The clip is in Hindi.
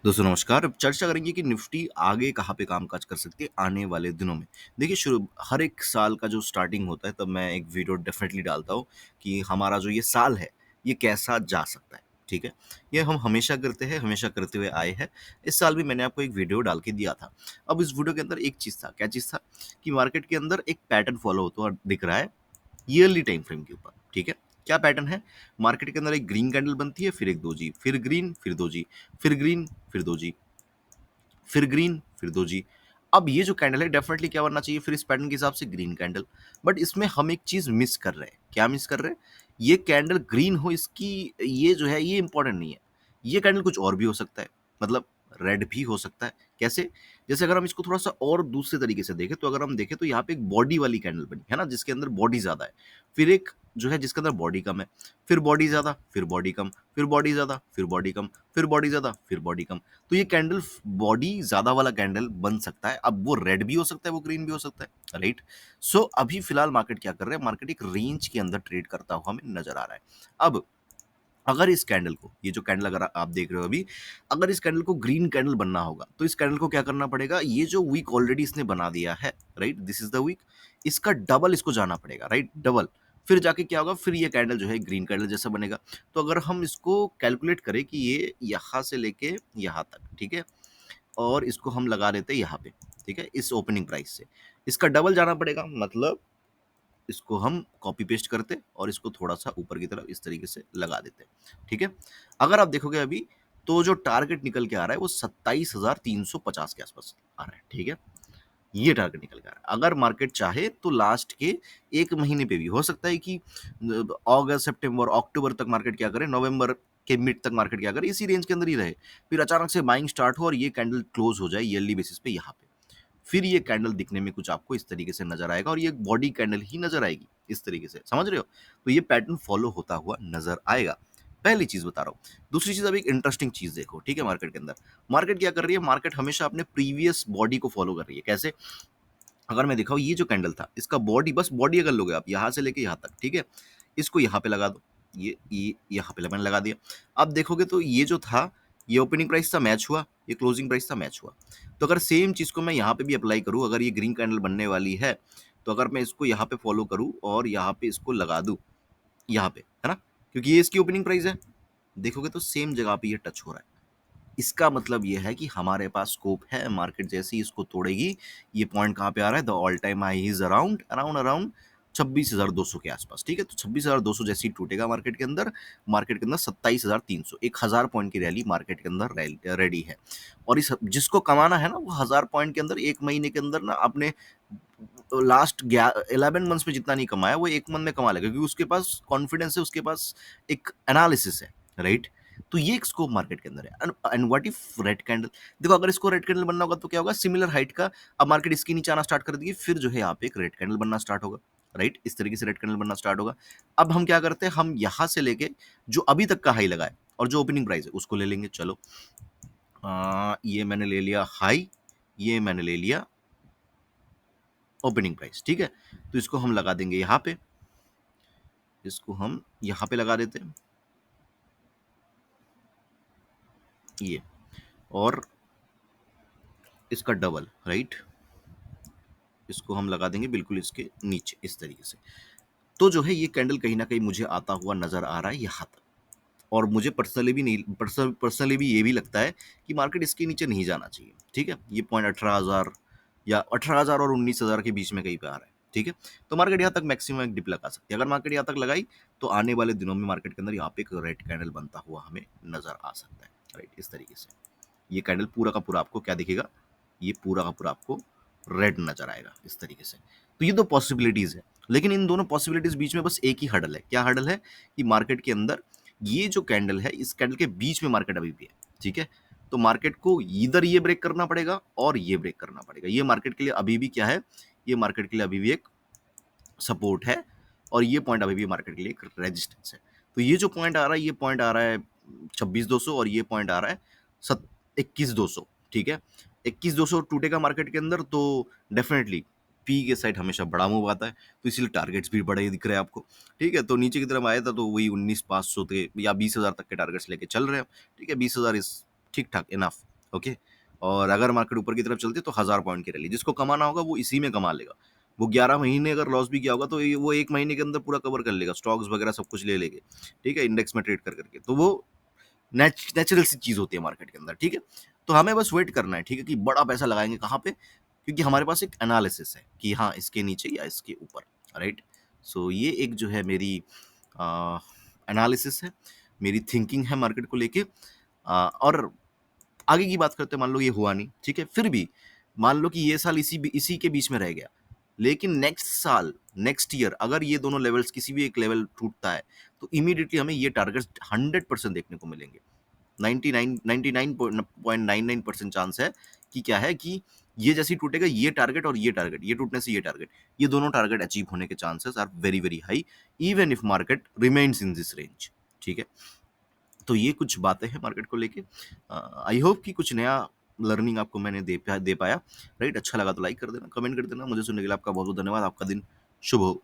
दोस्तों नमस्कार। अब चर्चा करेंगे कि निफ्टी आगे कहाँ पे कामकाज कर सकती है आने वाले दिनों में। देखिए शुरू हर एक साल का जो स्टार्टिंग होता है तब मैं एक वीडियो डेफ़िनेटली डालता हूँ कि हमारा जो ये साल है, ये कैसा जा सकता है, ठीक है? ये हम हमेशा करते हैं, हमेशा करते हुए आए हैं। इस साल भी मैंने आपको एक वीडियो डाल के दिया था। अब इस वीडियो के अंदर एक चीज़ था, क्या चीज़ था? कि मार्केट के अंदर एक पैटर्न फ़ॉलो होता हुआ दिख रहा है ईयरली टाइम फ्रेम के ऊपर, ठीक है? क्या पैटर्न है? मार्केट के अंदर एक ग्रीन कैंडल बनती है, फिर एक दोजी, फिर ग्रीन, फिर दोजी, फिर ग्रीन, फिर दोजी, फिर ग्रीन, फिर दोजी। अब ये जो कैंडल है डेफिनेटली क्या बनना चाहिए फिर इस पैटर्न के हिसाब से ग्रीन कैंडल। बट इसमें हम एक चीज़ मिस कर रहे हैं। क्या मिस कर रहे हैं? ये कैंडल ग्रीन हो इसकी ये जो है ये इंपॉर्टेंट नहीं है। ये कैंडल कुछ और भी हो सकता है। मतलब रेड भी हो सकता है। कैसे? जैसे अगर हम इसको थोड़ा-सा और दूसरे तरीके से देखें तो अगर हम देखें तो यहाँ पे एक बॉडी वाली कैंडल बनी, है ना? जिसके अंदर बॉडी ज़्यादा है। फिर एक जो है जिसके अंदर बॉडी कम है। फिर बॉडी ज़्यादा, फिर बॉडी कम, फिर बॉडी ज़्यादा, फिर बॉडी कम, फिर बॉडी ज़्यादा, फिर बॉडी कम। तो ये कैंडल बॉडी ज़्यादा वाला कैंडल बन सकता है। अब वो रेड भी हो सकता है, वो ग्रीन भी हो सकता है, राइट? सो अभी फिलहाल मार्केट क्या कर रहा है? मार्केट एक रेंज के अंदर ट्रेड करता हुआ हमें नज़र आ रहा है। अब अगर इस कैंडल को ये जो कैंडल अगर आप देख रहे हो अभी, अगर इस कैंडल को ग्रीन कैंडल बनना होगा, तो इस कैंडल को क्या करना पड़ेगा? ये जो वीक ऑलरेडी इसने बना दिया है, right? This is the week, इसका डबल इसको जाना पड़ेगा, राइट? डबल। फिर जाके क्या होगा? फिर ये कैंडल जो है ग्रीन कैंडल जैसा बनेगा। तो अगर हम इसको कैलकुलेट करें कि ये यहाँ से लेके यहाँ तक, ठीक है? और इसको हम लगा देते हैं यहाँ पे, ठीक है? इस ओपनिंग प्राइस से। इसका डबल जाना पड़ेगा मतलब इसको हम कॉपी पेस्ट करते और इसको थोड़ा-सा ऊपर की तरफ इस तरीके से लगा देते, ठीक है? अगर आप देखोगे अभी तो जो टारगेट निकल के आ रहा है वो 27,350 के आस-पास आ रहा है, ठीक है? ये टारगेट निकल के आ रहा है। अगर मार्केट चाहे तो लास्ट के 1 महीने पे भी हो सकता है कि अगस्त, सितंबर, अक्टूबर तक मार्केट क्या करे, नवंबर के मिड तक मार्केट क्या करे, इसी रेंज के अंदर ही रहे। फिर अचानक से बाइंग स्टार्ट हो और ये कैंडल क्लोज़ हो जाए ईयरली बेसिस पे यहाँ पे। फिर ये कैंडल दिखने में कुछ आपको इस तरीके से नज़र आएगा और ये एक बॉडी कैंडल ही नज़र आएगी, इस तरीके से, समझ रहे हो? तो ये पैटर्न फ़ॉलो होता हुआ नज़र आएगा। पहली चीज़ बता रहा हूँ। दूसरी चीज़ अब एक इंटरेस्टिंग चीज़ देखो, ठीक है मार्केट के अंदर। मार्केट क्या कर रही है? मार्केट हमेशा अपने प्रीवियस बॉडी को फ़ॉलो कर रही है। कैसे? अगर मैं दिखाऊँ ये जो कैंडल था, इसका बॉडी बस बॉडी अगर लोगे आप यहाँ से लेके यहाँ तक, ठीक है? इसको यहाँ पे लगा दो। ये यहाँ पे मैंने लगा दिया। अब देखोगे तो ये जो था, ये ओपनिंग प्राइस था मैच हुआ, ये क्लोजिंग प्राइस था मैच हुआ। तो अगर सेम चीज़ को मैं यहाँ पे भी अप्लाई करूँ, अगर ये ग्रीन कैंडल बनने वाली है, तो अगर मैं इसको यहाँ पे फ़ॉलो करूँ और यहाँ पे इसको लगा दूँ, यहाँ पे, है ना? क्योंकि ये इसकी ओपनिंग प्राइस है। देखोगे तो सेम जगह पे ये टच हो रहा है। इसका मतलब ये है कि हमारे पास स्कोप है, मार्केट जैसे ही इसको तोड़ेगी, ये पॉइंट कहाँ पे आ रहा है? The all time high is around 26,200 के आसपास, ठीक है? तो 26,200 जैसे ही टूटेगा मार्केट के अंदर 27,300 1000 पॉइंट की रैली मार्केट के अंदर रेडी है। और इस जिसको कमाना है ना, वो 1000 पॉइंट के अंदर 1 महीने के अंदर ना अपने लास्ट 11 मंथ्स में जितना नहीं कमाया, वो 1 मंथ में कमा लेगा क्योंकि उसके पास कॉन्फिडेंस है, उसके पास एक एनालिसिस है, राइट? तो ये एक स्कोप मार्केट के अंदर है। And what if red candle? देखो अगर इसको रेड कैंडल बनना होगा तो क्या होगा? सिमिलर हाइट का अब मार्केट इसके नीचे आना स्टार्ट कर देगी, फिर जो है यहाँ पे एक रेड कैंडल बनना स्टार्ट होगा, राइट? इस तरीके से रेड कैंडल बनना स्टार्ट होगा। अब हम क्या करते हैं? हम यहाँ से लेके जो अभी तक का हाई लगा है और जो ओपनिंग प्राइस है उसको ले लेंगे। चलो ये मैंने ले लिया हाई, ये मैंने ले लिया ओपनिंग प्राइस, ठीक है? तो इसको हम लगा देंगे यहाँ पे, इसको हम यहाँ पे लगा देते हैं, ये और इसका डबल, राइट? इसको हम लगा देंगे बिल्कुल इसके नीचे इस तरीके से। तो जो है ये कैंडल कहीं न कहीं मुझे आता हुआ नज़र आ रहा है यहाँ तक और मुझे पर्सनली भी ये भी लगता है कि मार्केट इसके नीचे नहीं जाना चाहिए, ठीक है? ये पॉइंट 18,000 या 18,000 और 19,000 के बीच में कहीं पे आ रहा है, ठीक है? तो मार्केट यहाँ तक मैक्सिमम एक डिप लगा सकती है। अगर मार्केट यहाँ तक लगाई तो आने वाले दिनों में मार्केट के अंदर यहाँ पे एक रेड कैंडल बनता हुआ हमें नज़र आ सकता है, राइट? इस तरीके से। ये कैंडल पूरा का पूरा आपको क्या दिखेगा? ये पूरा का पूरा आपको रेड नज़र आएगा इस तरीके से। तो ये 2 पॉसिबिलिटीज़ है। लेकिन इन दोनों पॉसिबिलिटीज़ बीच में बस एक ही हर्डल है। क्या हर्डल है? कि मार्केट के अंदर ये जो कैंडल है, इस कैंडल के बीच में मार्केट अभी भी है, ठीक है? तो मार्केट को ईदर ये ब्रेक करना पड़ेगा और ये ब्रेक करना पड़ेगा। ये मार्केट के लिए अभी भी क्या है? ये मार्केट के लिए अभी भी एक सपोर्ट है और ये पॉइंट अभी भी मार्केट के लिए एक रेजिस्टेंस है। तो ये जो पॉइंट आ रहा है, ये पॉइंट आ रहा है 26,200 और ये पॉइंट आ रहा है सत 21,200, ठीक है? 21,200 टूटेगा मार्केट के अंदर तो डेफिनिटली पी के साइड हमेशा बड़ा मूव आता है, तो इसीलिए टारगेट्स भी बड़े ही दिख रहे हैं आपको, ठीक है? तो नीचे की तरफ आया था तो वही 19,500 थे या 20,000 तक के टारगेट्स लेके चल रहे हैं, ठीक है? 20,000 इज़ ठीक-ठाक इनफ, ओके? और अगर मार्केट ऊपर की तरफ चलती है तो 1000 पॉइंट की रैली, जिसको कमाना होगा वो इसी में कमा लेगा। वो 11 महीने अगर लॉस भी किया होगा तो ये वो 1 महीने के अंदर पूरा कवर कर लेगा, स्टॉक्स वगैरह सब कुछ ले लेके, ठीक है? इंडेक्स में ट्रेड कर करके। तो वो नेचुरल सी चीज़ होती है मार्केट के अंदर, ठीक है? तो हमें बस वेट करना है, ठीक है? कि बड़ा पैसा लगाएँगे कहाँ पे? क्योंकि हमारे पास एक एनालिसिस है कि हाँ, इसके नीचे या इसके ऊपर, राइट? सो ये एक जो है मेरी अ, एनालिसिस है, मेरी थिंकिंग है मार्केट को लेके। और आगे की बात करते हैं, मान लो ये हुआ नहीं, ठीक है? फिर भी मान लो कि ये साल इसी के बीच में रह गया, लेकिन नेक्स्ट साल, नेक्स्ट ईयर अगर ये दोनों लेवल्स किसी भी एक लेवल टूटता है, तो इमीडिएटली हमें ये टारगेट्स 100% देखने को मिलेंगे। 99.99% चांस है कि क्या है कि ये जैसे ही टूटेगा ये टारगेट और ये टारगेट, ये टूटने से ये दोनों टारगेट अचीव होने के chances are very very high, even if market remains in this range, ठीक है? तो ये कुछ बातें हैं मार्केट को लेके। आई होप कि कुछ नया लर्निंग आपको मैंने दे पाया, राइट? अच्छा लगा तो लाइक कर देना, कमेंट कर देना। मुझे सुनने के लिए आपका बहुत बहुत धन्यवाद। आपका दिन शुभ हो।